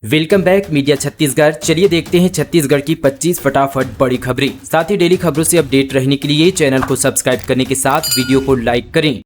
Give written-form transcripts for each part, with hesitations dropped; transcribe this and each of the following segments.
Welcome back media Chhattisgarh. चलिए देखते हैं छत्तीसगढ़ की 25 फटाफट बड़ी खबरें। साथ ही डेली खबरों से अपडेट रहने के लिए चैनल को सब्सक्राइब करने के साथ वीडियो को लाइक करें।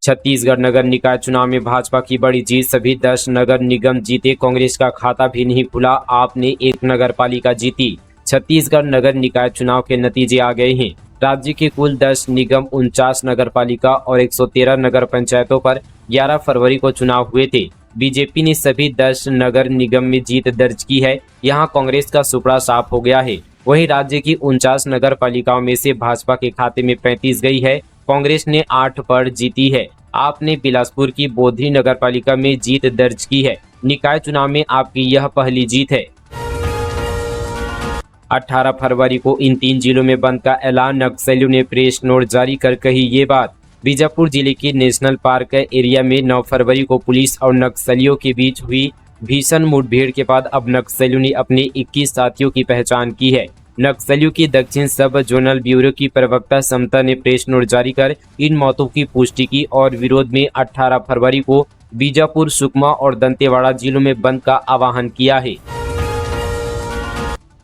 छत्तीसगढ़ नगर निकाय चुनाव में भाजपा की बड़ी जीत, सभी 10 नगर निगम जीते, कांग्रेस का खाता भी नहीं खुला, आपने एक नगर पालिका जीती। छत्तीसगढ़ नगर निकाय चुनाव के नतीजे आ गए हैं। राज्य के कुल 10 निगम, 49 नगर पालिका और 113 नगर पंचायतों पर 11 फरवरी को चुनाव हुए थे। बीजेपी ने सभी 10 नगर निगम में जीत दर्ज की है। यहां कांग्रेस का सुपड़ा साफ हो गया है। वहीं राज्य की 49 नगर पालिकाओं में से भाजपा के खाते में 35 गई है, कांग्रेस ने 8 पर जीती है। आपने बिलासपुर की बोधरी नगर पालिका में जीत दर्ज की है। निकाय चुनाव में आपकी यह पहली जीत है। 18 फरवरी को इन 3 जिलों में बंद का ऐलान, नक्सलियों ने प्रेस नोट जारी कर कही ये बात। बीजापुर जिले के नेशनल पार्क एरिया में 9 फरवरी को पुलिस और नक्सलियों के बीच हुई भीषण मुठभेड़ के बाद अब नक्सलियों ने अपने 21 साथियों की पहचान की है। नक्सलियों की दक्षिण सब जोनल ब्यूरो की प्रवक्ता समता ने प्रेस नोट जारी कर इन मौतों की पुष्टि की और विरोध में 18 फरवरी को बीजापुर, सुकमा और दंतेवाड़ा जिलों में बंद का आह्वान किया है।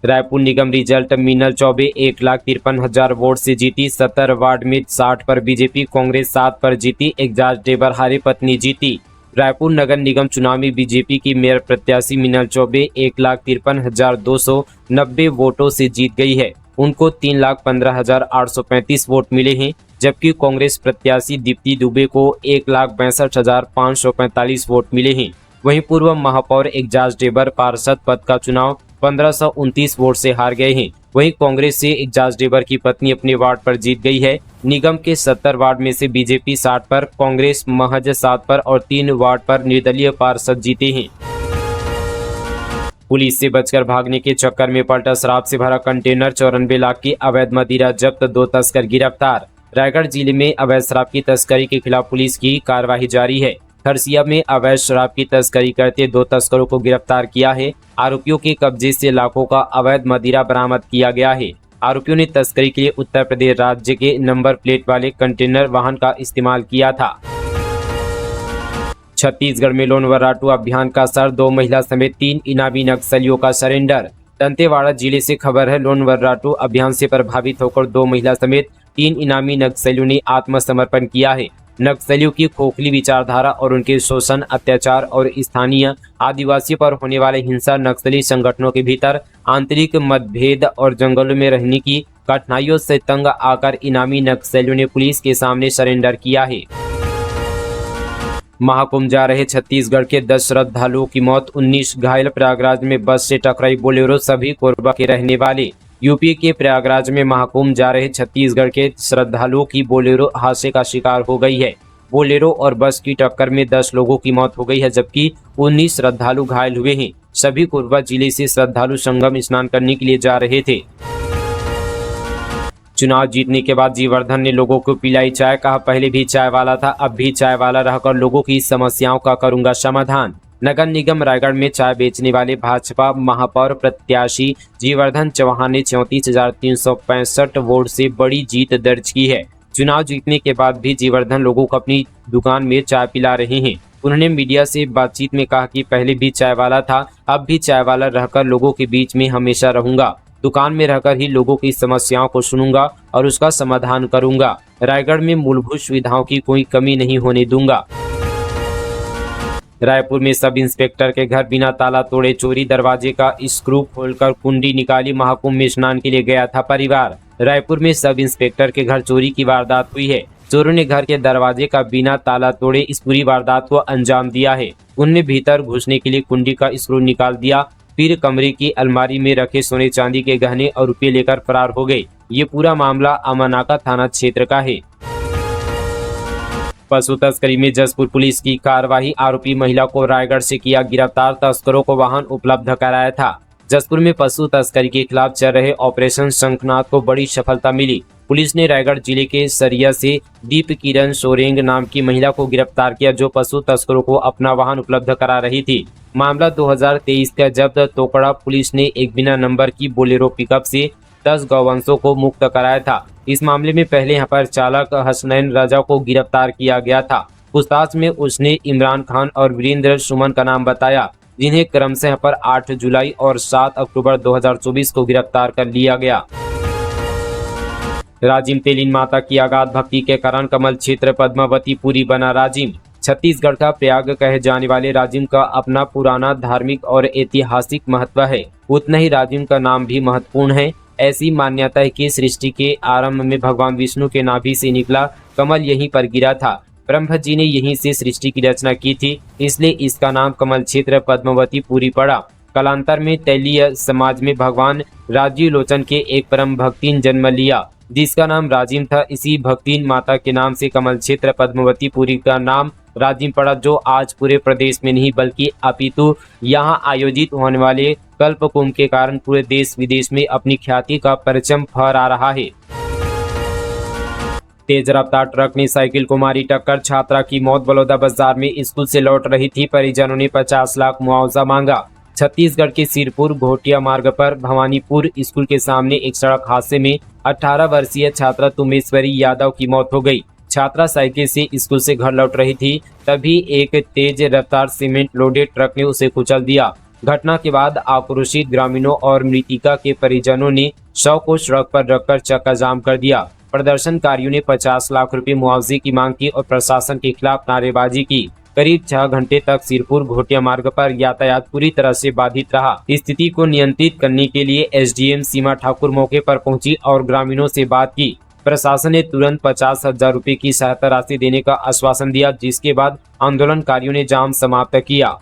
रायपुर निगम रिजल्ट, मीनल चौबे 1,53,000 वोट से जीती। 70 वार्ड में 60 पर बीजेपी, कांग्रेस 7 पर जीती। एजाज डेबर हारे पत्नी जीती। रायपुर नगर निगम चुनाव में बीजेपी की मेयर प्रत्याशी मीनल चौबे 1,53,290 वोटों से जीत गई है। उनको 3,15,835 वोट मिले हैं, जबकि कांग्रेस प्रत्याशी दीप्ति दुबे को 1,62,545 वोट मिले हैं। वहीं पूर्व महापौर एजाज डेबर पार्षद पद का चुनाव 1529 वोट से हार गए हैं। वहीं कांग्रेस से एजाज डेबर की पत्नी अपने वार्ड पर जीत गई है। निगम के 70 वार्ड में से बीजेपी 60 पर, कांग्रेस महज 7 पर और 3 वार्ड पर निर्दलीय पार्षद जीते हैं। पुलिस से बचकर भागने के चक्कर में पलटा शराब से भरा कंटेनर, 94 लाख की अवैध मदिरा जब्त, 2 तस्कर गिरफ्तार। रायगढ़ जिले में अवैध शराब की तस्करी के खिलाफ पुलिस की कार्रवाई जारी है। खरसिया में अवैध शराब की तस्करी करते 2 तस्करों को गिरफ्तार किया है। आरोपियों के कब्जे से लाखों का अवैध मदिरा बरामद किया गया है। आरोपियों ने तस्करी के लिए उत्तर प्रदेश राज्य के नंबर प्लेट वाले कंटेनर वाहन का इस्तेमाल किया था। छत्तीसगढ़ में लोन वर्राटू अभियान का असर, 2 महिला समेत 3 इनामी नक्सलियों का सरेंडर। दंतेवाड़ा जिले से खबर है। लोन वर्राटू अभियान से प्रभावित होकर 2 महिला समेत 3 इनामी नक्सलियों ने आत्मसमर्पण किया है। नक्सलियों की खोखली विचारधारा और उनके शोषण, अत्याचार और स्थानीय आदिवासियों पर होने वाले हिंसा, नक्सली संगठनों के भीतर आंतरिक मतभेद और जंगलों में रहने की कठिनाइयों से तंग आकर इनामी नक्सलियों ने पुलिस के सामने सरेंडर किया है। महाकुंभ जा रहे छत्तीसगढ़ के 10 श्रद्धालुओं की मौत, 19 घायल। प्रयागराज में बस से टकराई बोलेरो, सभी कोरबा के रहने वाले। यूपी के प्रयागराज में महाकुंभ जा रहे छत्तीसगढ़ के श्रद्धालुओं की बोलेरो हादसे का शिकार हो गई है। बोलेरो और बस की टक्कर में 10 लोगों की मौत हो गई है, जबकि 19 श्रद्धालु घायल हुए हैं। सभी कोरबा जिले से श्रद्धालु संगम स्नान करने के लिए जा रहे थे। चुनाव जीतने के बाद जीवर्धन ने लोगों को पिलाई चाय, कहा पहले भी चाय वाला था, अब भी चाय वाला रहकर लोगों की समस्याओं का करूंगा समाधान। नगर निगम रायगढ़ में चाय बेचने वाले भाजपा महापौर प्रत्याशी जीवर्धन चौहान ने 34,365 वोट से बड़ी जीत दर्ज की है। चुनाव जीतने के बाद भी जीवर्धन लोगों को अपनी दुकान में चाय पिला रहे हैं। उन्होंने मीडिया से बातचीत में कहा कि पहले भी चाय वाला था, अब भी चाय वाला रहकर लोगों के बीच में हमेशा रहूंगा। दुकान में रहकर ही लोगों की समस्याओं को सुनूंगा और उसका समाधान करूंगा। रायगढ़ में मूलभूत सुविधाओं की कोई कमी नहीं होने दूंगा। रायपुर में सब इंस्पेक्टर के घर बिना ताला तोड़े चोरी, दरवाजे का स्क्रू खोलकर कुंडी निकाली, महाकुंभ में स्नान के लिए गया था परिवार। रायपुर में सब इंस्पेक्टर के घर चोरी की वारदात हुई है। चोरों ने घर के दरवाजे का बिना ताला तोड़े इस पूरी वारदात को अंजाम दिया है। उनने भीतर घुसने के लिए कुंडी का स्क्रू निकाल दिया, फिर कमरे की अलमारी में रखे सोने चांदी के गहने और रुपये लेकर फरार हो गए। ये पूरा मामला अमनाका थाना क्षेत्र का है। पशु तस्करी में जसपुर पुलिस की कार्रवाई, आरोपी महिला को रायगढ़ से किया गिरफ्तार, तस्करों को वाहन उपलब्ध कराया था। जसपुर में पशु तस्करी के खिलाफ चल रहे ऑपरेशन शंखनाद को बड़ी सफलता मिली। पुलिस ने रायगढ़ जिले के सरिया से दीप किरण सोरेंग नाम की महिला को गिरफ्तार किया, जो पशु तस्करों को अपना वाहन उपलब्ध करा रही थी। मामला 2023 का, जब तोकड़ा पुलिस ने एक बिना नंबर की बोलेरो पिकअप से 10 गौवंशों को मुक्त कराया था। इस मामले में पहले यहां पर चालक हसनैन रजा को गिरफ्तार किया गया था। पूछताछ में उसने इमरान खान और वीरेंद्र सुमन का नाम बताया, जिन्हें क्रमशः पर 8 जुलाई और 7 अक्टूबर 2024 को गिरफ्तार कर लिया गया। राजिम तेलीन माता की अगाध भक्ति के कारण कमल क्षेत्र पद्मावतीपुरी बना राजिम। छत्तीसगढ़ का प्रयाग कहे जाने वाले राजिम का अपना पुराना धार्मिक और ऐतिहासिक महत्व है। उतना ही राजिम का नाम भी महत्वपूर्ण है। ऐसी मान्यता है कि सृष्टि के आरंभ में भगवान विष्णु के नाभि से निकला कमल यहीं पर गिरा था। ब्रह्मा जी ने यहीं से सृष्टि की रचना की थी, इसलिए इसका नाम कमल क्षेत्र पद्मावतीपुरी पड़ा। कालांतर में तैलीय समाज में भगवान राजीव लोचन के एक परम भक्तिन जन्म लिया, जिसका नाम राजिम था। इसी भक्तिन माता के नाम से कमल क्षेत्र पद्मावतीपुरी का नाम राजिम पड़ा, जो आज पूरे प्रदेश में नहीं बल्कि अपितु यहाँ आयोजित होने वाले कल्प कुंभ के कारण पूरे देश विदेश में अपनी ख्याति का परचम फहरा रहा है। तेज रफ्तार ट्रक ने साइकिल को मारी टक्कर, छात्रा की मौत। बलौदाबाजार में स्कूल से लौट रही थी, परिजनों ने 50 लाख मुआवजा मांगा। छत्तीसगढ़ के सिरपुर घोटिया मार्ग पर भवानीपुर स्कूल के सामने एक सड़क हादसे में 18 वर्षीय छात्रा तुमेश्वरी यादव की मौत हो गई। छात्रा साइकिल से स्कूल से घर लौट रही थी, तभी एक तेज रफ्तार सीमेंट लोडेड ट्रक ने उसे कुचल दिया। घटना के बाद आक्रोशित ग्रामीणों और मृतिका के परिजनों ने शव को सड़क पर रखकर चक्का जाम कर दिया। प्रदर्शनकारियों ने 50 लाख रुपए मुआवजे की मांग की और प्रशासन के खिलाफ नारेबाजी की। करीब 6 घंटे तक सिरपुर घोटिया मार्ग पर यातायात पूरी तरह से बाधित रहा। स्थिति को नियंत्रित करने के लिए एसडीएम सीमा ठाकुर मौके पर पहुंची और ग्रामीणों से बात की। प्रशासन ने तुरंत 50,000 रुपए की सहायता राशि देने का आश्वासन दिया, जिसके बाद आंदोलनकारियों ने जाम समाप्त किया।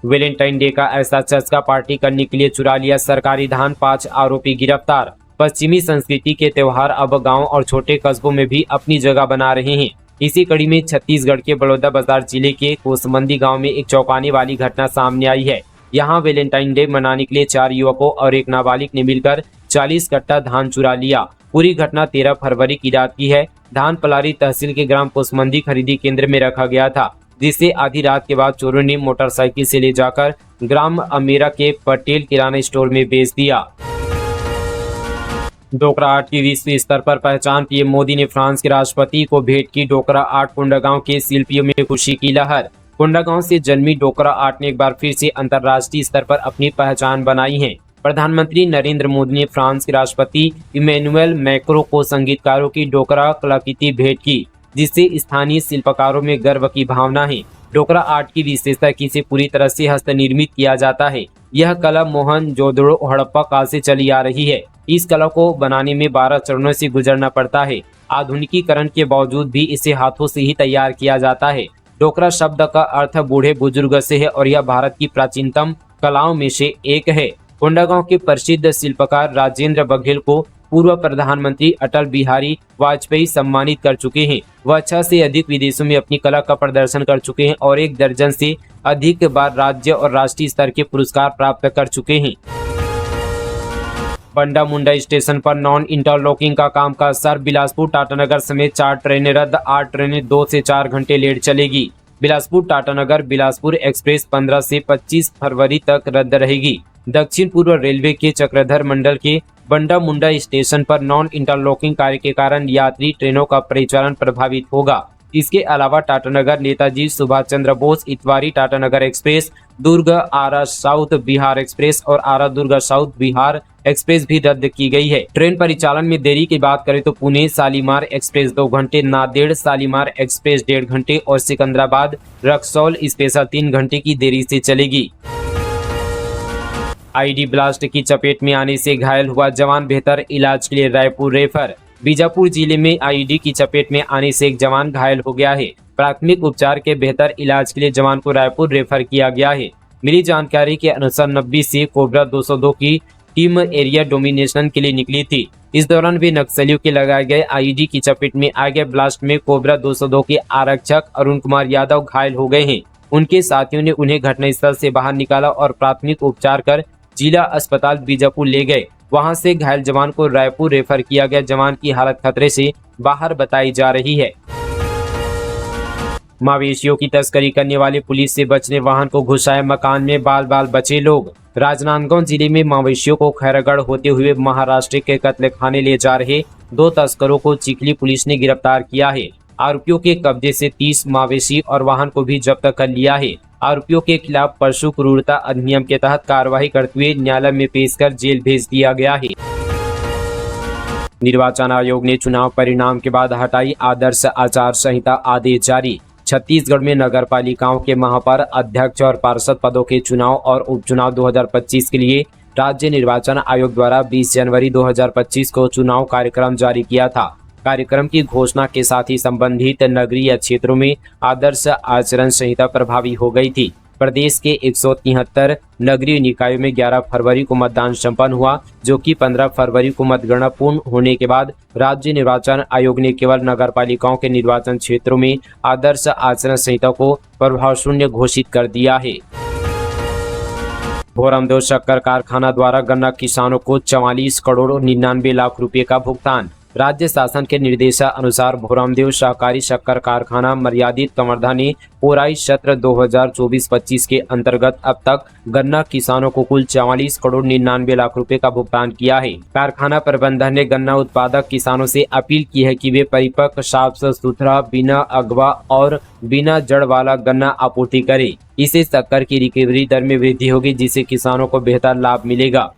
वैलेंटाइन डे का ऐसा चस्का पार्टी करने के लिए चुरा लिया सरकारी धान, 5 आरोपी गिरफ्तार। पश्चिमी संस्कृति के त्योहार अब गांव और छोटे कस्बों में भी अपनी जगह बना रहे हैं। इसी कड़ी में छत्तीसगढ़ के बलौदाबाजार जिले के कोसमंदी गांव में एक चौंकाने वाली घटना सामने आई है। यहां वैलेंटाइन डे मनाने के लिए 4 युवकों और एक नाबालिग ने मिलकर 40 कट्टा धान चुरा लिया। पूरी घटना 13 फरवरी की रात की है। धान पलारी तहसील के ग्राम कोसमंदी खरीदी केंद्र में रखा गया था, जिसे आधी रात के बाद चोरों ने मोटरसाइकिल से ले जाकर ग्राम अमेरा के पटेल किराना स्टोर में बेच दिया। डोकरा आर्ट की विश्व स्तर पर पहचान, पीएम मोदी ने फ्रांस के राष्ट्रपति को भेंट की। डोकरा आर्ट कोंडागांव के शिल्पियों में खुशी की लहर। कोंडागांव से जन्मी डोकरा आर्ट ने एक बार फिर से अंतर्राष्ट्रीय स्तर पर अपनी पहचान बनाई है। प्रधानमंत्री नरेंद्र मोदी ने फ्रांस के राष्ट्रपति इमैनुअल मैक्रों को संगीतकारों की डोकरा कलाकृति भेंट की, जिससे स्थानीय शिल्पकारों में गर्व की भावना है। डोकरा आर्ट की विशेषता है कि इसे पूरी तरह से हस्तनिर्मित किया जाता है। यह कला मोहनजोदड़ो हड़प्पा काल से चली आ रही है। इस कला को बनाने में 12 चरणों से गुजरना पड़ता है। आधुनिकीकरण के बावजूद भी इसे हाथों से ही तैयार किया जाता है। डोकरा शब्द का अर्थ बूढ़े बुजुर्ग से है और यह भारत की प्राचीनतम कलाओं में से एक है। कोंडागांव के प्रसिद्ध शिल्पकार राजेंद्र बघेल को पूर्व प्रधानमंत्री अटल बिहारी वाजपेयी सम्मानित कर चुके हैं। वह 6 से अधिक विदेशों में अपनी कला का प्रदर्शन कर चुके हैं और 1 दर्जन से अधिक बार राज्य और राष्ट्रीय स्तर के पुरस्कार प्राप्त कर चुके हैं। बंडा मुंडा स्टेशन पर नॉन इंटरलॉकिंग का काम का असर, बिलासपुर टाटानगर समेत 4 ट्रेनें रद्द, 8 ट्रेनें 2 से 4 घंटे लेट चलेगी। बिलासपुर टाटानगर बिलासपुर एक्सप्रेस 15 से 25 फरवरी तक रद्द रहेगी। दक्षिण पूर्व रेलवे के चक्रधर मंडल के बंडा मुंडा स्टेशन पर नॉन इंटरलॉकिंग कार्य के कारण यात्री ट्रेनों का परिचालन प्रभावित होगा। इसके अलावा टाटानगर नेताजी सुभाष चंद्र बोस इतवारी टाटानगर एक्सप्रेस, दुर्ग आरा साउथ बिहार एक्सप्रेस और आरा दुर्ग साउथ बिहार एक्सप्रेस भी रद्द की गई है। ट्रेन परिचालन में देरी की बात करें तो पुणे शालीमार एक्सप्रेस 2 घंटे, नांदेड़ शालीमार एक्सप्रेस 1.5 घंटे और सिकंदराबाद रक्सौल स्पेशल 3 घंटे की देरी से चलेगी। आईडी ब्लास्ट की चपेट में आने से घायल हुआ जवान, बेहतर इलाज के लिए रायपुर रेफर। बीजापुर जिले में आईडी की चपेट में आने से एक जवान घायल हो गया है। प्राथमिक उपचार के बेहतर इलाज के लिए जवान को रायपुर रेफर किया गया है। मिली जानकारी के अनुसार 90 से कोबरा 202 की टीम एरिया डोमिनेशन के लिए निकली थी। इस दौरान वे नक्सलियों के लगाए गए आईडी की चपेट में आ गए। ब्लास्ट में कोबरा 202 के आरक्षक अरुण कुमार यादव घायल हो गए हैं। उनके साथियों ने उन्हें घटनास्थल से बाहर निकाला और प्राथमिक उपचार कर जिला अस्पताल बीजापुर ले गए। वहां से घायल जवान को रायपुर रेफर किया गया। जवान की हालत खतरे से बाहर बताई जा रही है। मवेशियों की तस्करी करने वाले पुलिस से बचने वाहन को घुसाए, मकान में बाल बाल बचे लोग। राजनांदगांव जिले में मवेशियों को खैरागढ़ होते हुए महाराष्ट्र के कत्लेखाने ले जा रहे 2 तस्करों को चिखली पुलिस ने गिरफ्तार किया है। आरोपियों के कब्जे से 30 मवेशी और वाहन को भी जब्त कर लिया है। आरोपियों के खिलाफ पशु क्रूरता अधिनियम के तहत कार्रवाई करते हुए न्यायालय में पेश कर जेल भेज दिया गया है। निर्वाचन आयोग ने चुनाव परिणाम के बाद हटाई आदर्श आचार संहिता आदेश जारी। छत्तीसगढ़ में नगर पालिकाओं के महापौर, अध्यक्ष और पार्षद पदों के चुनाव और उपचुनाव 2025 के लिए राज्य निर्वाचन आयोग द्वारा 20 जनवरी 2025 को चुनाव कार्यक्रम जारी किया था। कार्यक्रम की घोषणा के साथ ही संबंधित नगरीय क्षेत्रों में आदर्श आचरण संहिता प्रभावी हो गई थी। प्रदेश के 173 नगरीय निकायों में 11 फरवरी को मतदान संपन्न हुआ, जो कि 15 फरवरी को मतगणना पूर्ण होने के बाद राज्य निर्वाचन आयोग ने केवल नगर पालिकाओं के निर्वाचन क्षेत्रों में आदर्श आचरण संहिता को प्रभाव शून्य घोषित कर दिया है। भोरमदेव शक्कर कारखाना द्वारा गन्ना किसानों को 44 करोड़ 99 लाख रुपए का भुगतान। राज्य शासन के निर्देशानुसार भोरमदेव सहकारी शक्कर कारखाना मर्यादित कवर्धा ने पोराई सत्र 2024-25 के अंतर्गत अब तक गन्ना किसानों को कुल 44 करोड़ 99 लाख रुपए का भुगतान किया है। कारखाना प्रबंधन ने गन्ना उत्पादक किसानों से अपील की है कि वे परिपक्व, साफ सुथरा, बिना अगवा और बिना जड़ वाला गन्ना आपूर्ति करें। इससे शक्कर की रिकवरी दर में वृद्धि होगी, जिससे किसानों को बेहतर लाभ मिलेगा।